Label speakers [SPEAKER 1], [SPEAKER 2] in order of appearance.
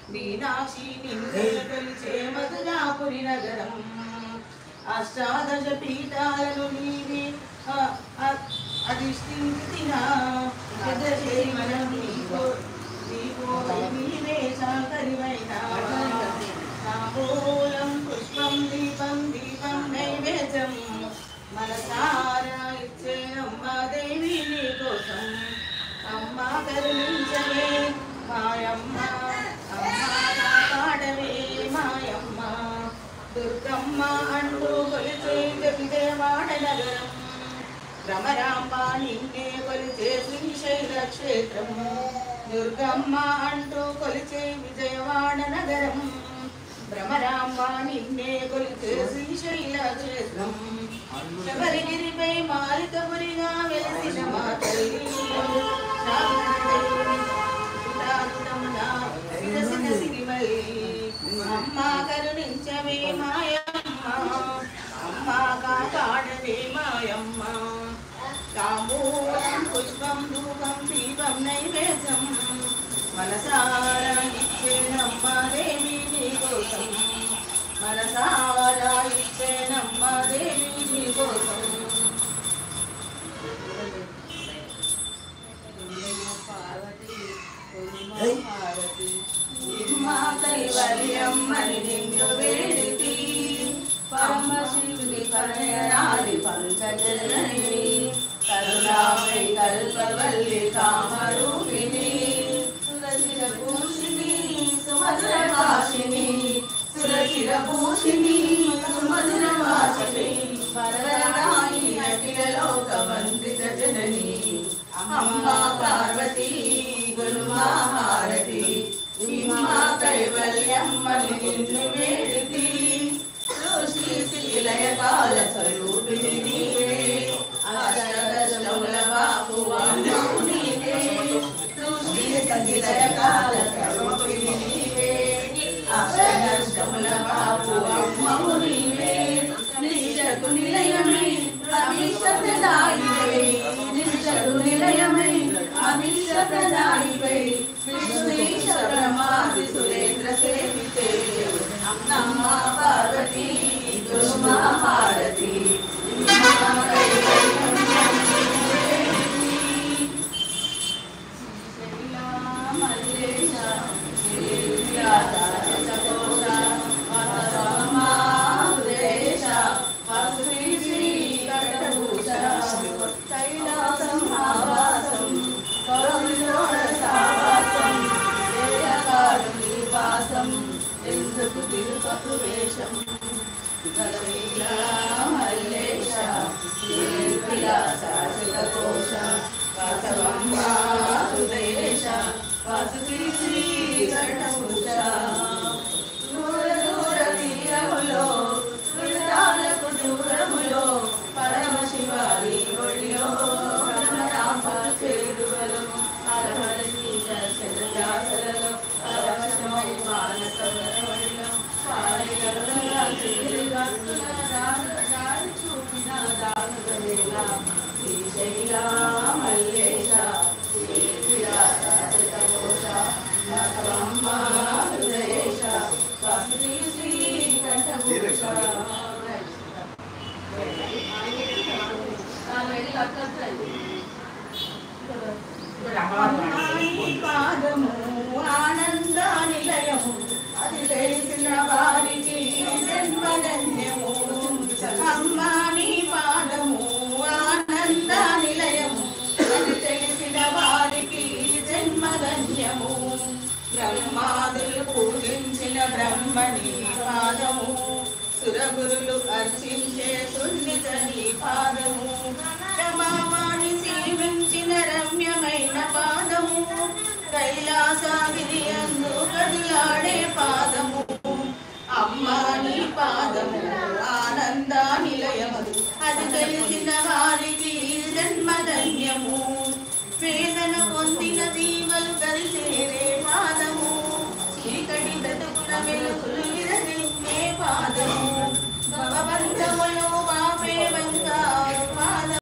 [SPEAKER 1] మీనాక్షి నిన్నే కొలిచే మధురాపురి నగరం అష్టాదశ పీఠాలను నీవి అధిష్ఠించిన మనం నీవే శాంకరివైన తాంబూలం పుష్పం దీపం దీపం నైవేద్యం మనసారా ఇచ్చేనమ్మ దేవి నీ కోసం అమ్మ కరుణించవే మాయమ్మ అమ్మ కాపాడవే మాయమ్మ దుర్గమ్మ అంటూ కొలిచే విజయవాడ నగరం భ్రమరాంబ నిన్నే కొలిచే శ్రీశైల క్షేత్రం దుర్గమ్మ అంటూ కొలిచే విజయవాడ నగరం భ్రమరాంబ నిన్నే కొలిచే శ్రీశైల క్షేత్రం శబరిగిరిపై మాలికపురిగా వెలసిన మా తల్లి అమ్మ కరుణించవే మాయమ్మ అమ్మ కాపాడవే మాయమ్మ తాంబూలం పుష్పం ధూపం దీపం నైవేద్యం మనసారా ఇచ్చేనమ్మ దేవి నీ కోసం మనసారా ఇచ్చేనమ్మ దేవి నీ కోసం పార్వతి మా కైవల్యమ్మని నిన్ను వేడితి పరమశివుని కనయనాది పంచజనని కరుణామై కల్పవల్లి కామరూపిణి సురచిర భూషిణి సుమధుర భాషిణి సురచిర భూషిణి సుమధుర భాషిణి పరవరాయి అఖిల లోక వందిత జనని అమ్మ పార్వతి గురుమహారతి మా కైవల్యమ్మని నిన్ను వేడితి శ్రీలయ కాల స్వరూపిణి నీవే ఆదరదశముల బాపు అమ్మవు నీవే శ్రీలయ కాల స్వరూపిణి నీవే ఆదరదశముల బాపు అమ్మవు నీవే నిజకు నిలయమై అభిషప్రదాయివై నిజకు నిలయమై అభిషప్రదాయివై విష్ణుశ్వర మాది సురేంద్ర సేవితే నమ్మ పార్వతి దుర్మహారతి వేషం మల్లేశ కోశ వాసవందేశ వాసుకి శ్రీ కర్ణభూష దూర దూర తీరములో వృతాలకు దూరములో పరమశివారి ఒడిలో పరమరామ చేరువలో హరహర శరజాసలలో పరమశివై మానసవరవడిలో చూపిన దానుగలేలా శ్రీశైల మల్లేశ శ్రీకోశ వాసవమ్మ హృదయేశ వాసుకి శ్రీ కంఠభూష పాదము ఆనంద నిలయము అది తెలిసిన వారికి జన్మధన్యము అమ్మా నీ పాదము ఆనంద నిలయము అది తెలిసిన వారికి జన్మధన్యము బ్రహ్మాదులు పూజించిన బ్రహ్మని పాదము సురగురులు అర్చించే సున్నిత నీ పాదము రమావాణి సేవించిన రమ్యమైన పాదము కైలాసగిరి అందు కదిలాడే పాదము అమ్మా నీ పాదము ఆనంద నిలయము అది తెలిసిన